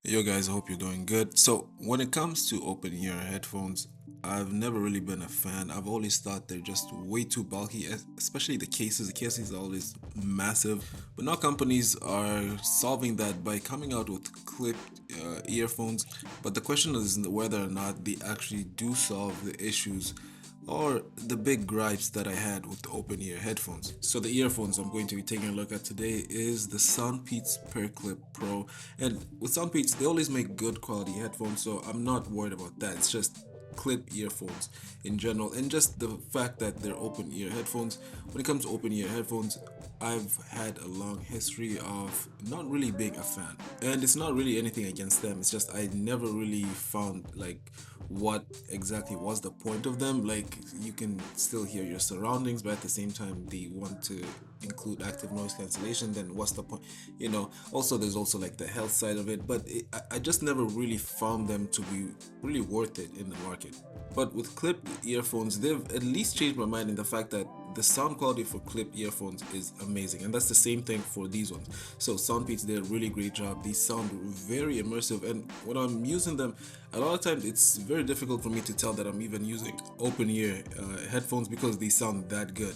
Yo guys, I hope you're doing good. So when it comes to open ear headphones, I've never really been a fan. I've always thought they're just way too bulky, especially the cases. The cases are always massive. But now companies are solving that by coming out with clipped earphones. But the question is whether or not they actually do solve the issues or the big gripes that I had with the open ear headphones. So the earphones I'm going to be taking a look at today is the Soundpeats PearlClip Pro. And with Soundpeats, they always make good quality headphones, so I'm not worried about that. It's just clip earphones in general, and just the fact that they're open ear headphones. When it comes to open ear headphones, I've had a long history of not really being a fan, and it's not really anything against them. It's just I never really found like what exactly was the point of them. Like, you can still hear your surroundings, but at the same time they want to include active noise cancellation. Then what's the point? Also there's also like the health side of it, but I just never really found them to be really worth it in the market. But with clip earphones, they've at least changed my mind in the fact that the sound quality for clip earphones is amazing, and that's the same thing for these ones. So Soundpeats did a really great job. These sound very immersive, and when I'm using them, a lot of times it's very difficult for me to tell that I'm even using open ear headphones because they sound that good.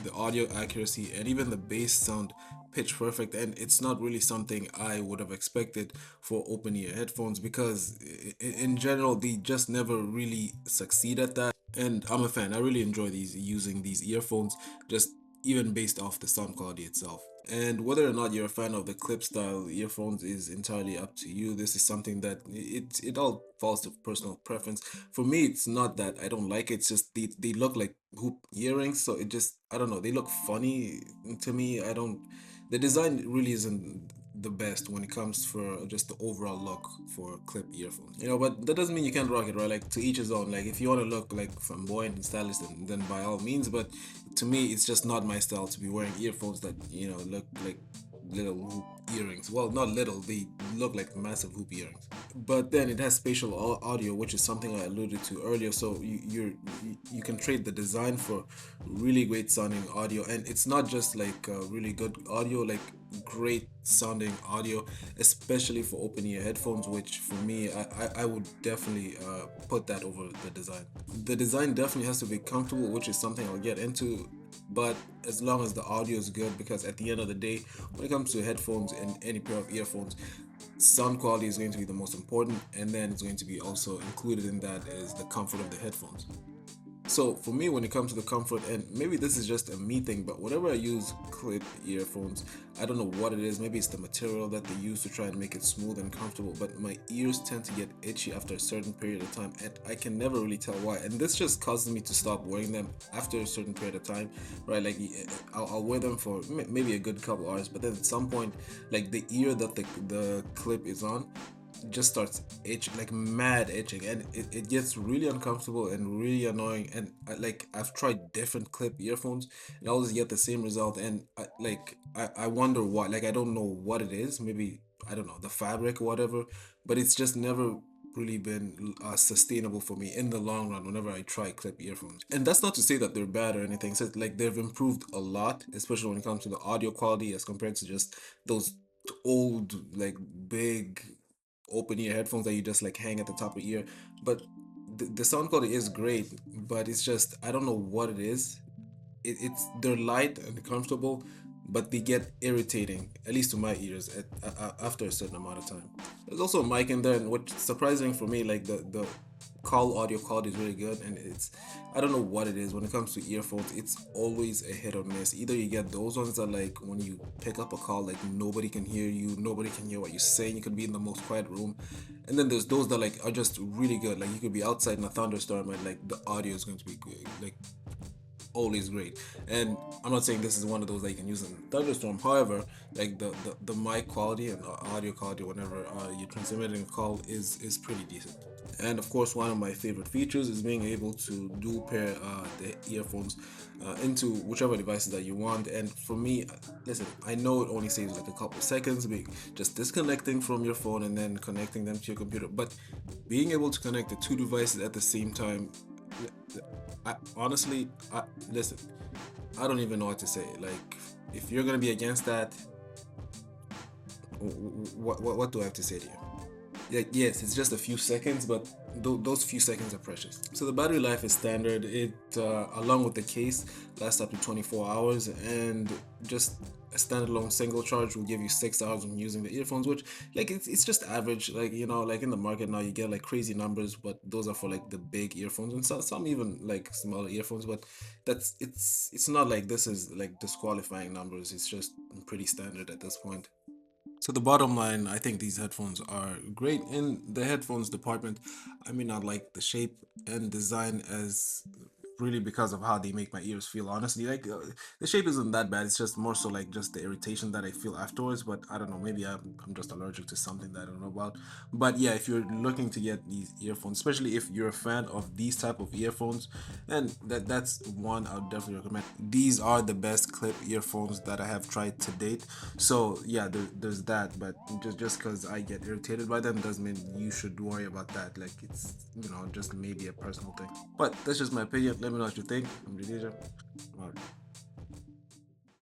The audio accuracy and even the bass sound pitch perfect, and it's not really something I would have expected for open ear headphones because in general they just never really succeed at that. And I'm a fan. I really enjoy these using these earphones, just even based off the sound quality itself. And whether or not you're a fan of the clip style earphones is entirely up to you. This is something that it all falls to personal preference. For me, it's not that I don't like it, it's just they look like hoop earrings, so it just, I don't know, they look funny to me. I don't The design really isn't the best when it comes for just the overall look for clip earphones. But that doesn't mean you can't rock it, right? Like, to each his own. Like, if you want to look like flamboyant and stylish, then by all means. But to me, it's just not my style to be wearing earphones that look like little hoop earrings. Well, not little, they look like massive hoop earrings. But then it has spatial audio, which is something I alluded to earlier. So you can trade the design for really great sounding audio, and it's not just like really good audio, like great sounding audio, especially for open ear headphones, which for me, I would definitely put that over the design. The design definitely has to be comfortable, which is something I'll get into, but as long as the audio is good, because at the end of the day, when it comes to headphones and any pair of earphones, sound quality is going to be the most important, and then it's going to be also included in that is the comfort of the headphones. So for me, when it comes to the comfort, and maybe this is just a me thing, but whenever I use clip earphones, I don't know what it is. Maybe it's the material that they use to try and make it smooth and comfortable, but my ears tend to get itchy after a certain period of time, and I can never really tell why. And this just causes me to stop wearing them after a certain period of time, right? Like, I'll wear them for maybe a good couple hours, but then at some point, like, the ear that the clip is on just starts itching, like mad itching, and it gets really uncomfortable and really annoying. And like, I've tried different clip earphones and I always get the same result, and I wonder why. Like, I don't know what it is. Maybe, I don't know, the fabric or whatever, but it's just never really been sustainable for me in the long run whenever I try clip earphones. And that's not to say that they're bad or anything. So like, they've improved a lot, especially when it comes to the audio quality as compared to just those old, like, big open ear headphones that you just like hang at the top of your ear. But the sound quality is great, but it's just, I don't know what it is. They're light and comfortable, but they get irritating, at least to my ears, after a certain amount of time. There's also a mic in there, and what's surprising for me, like, the call audio quality is really good, and I don't know what it is when it comes to earphones. It's always a hit or miss. Either you get those ones that, like, when you pick up a call, like, nobody can hear you, nobody can hear what you're saying, you could be in the most quiet room, and then there's those that, like, are just really good. Like, you could be outside in a thunderstorm and, like, the audio is going to be good, like, always great. And I'm not saying this is one of those that you can use in thunderstorm. However, like, the mic quality and audio quality whenever you're transmitting a call is pretty decent. And of course, one of my favorite features is being able to dual pair the earphones into whichever devices that you want. And for me, listen, I know it only saves like a couple seconds, just disconnecting from your phone and then connecting them to your computer. But being able to connect the two devices at the same time, honestly, listen, I don't even know what to say. Like, if you're gonna be against that, what do I have to say to you? Like, yes, it's just a few seconds, but those few seconds are precious. So the battery life is standard. It, along with the case, lasts up to 24 hours, and just a standalone single charge will give you 6 hours when using the earphones, which, like, it's just average. Like, like in the market now, you get like crazy numbers, but those are for like the big earphones, and some even like smaller earphones. But it's not like this is like disqualifying numbers. It's just pretty standard at this point. So the bottom line, I think these headphones are great. In the headphones department, I may not like the shape and design as really because of how they make my ears feel. Honestly, like, the shape isn't that bad. It's just more so like just the irritation that I feel afterwards. But I don't know. Maybe I'm just allergic to something that I don't know about. But yeah, if you're looking to get these earphones, especially if you're a fan of these type of earphones, then that's one I would definitely recommend. These are the best clip earphones that I have tried to date. So yeah, there's that. But just because I get irritated by them doesn't mean you should worry about that. Like, it's, just maybe a personal thing. But that's just my opinion. Let me know what you think. I'm Rhodesia.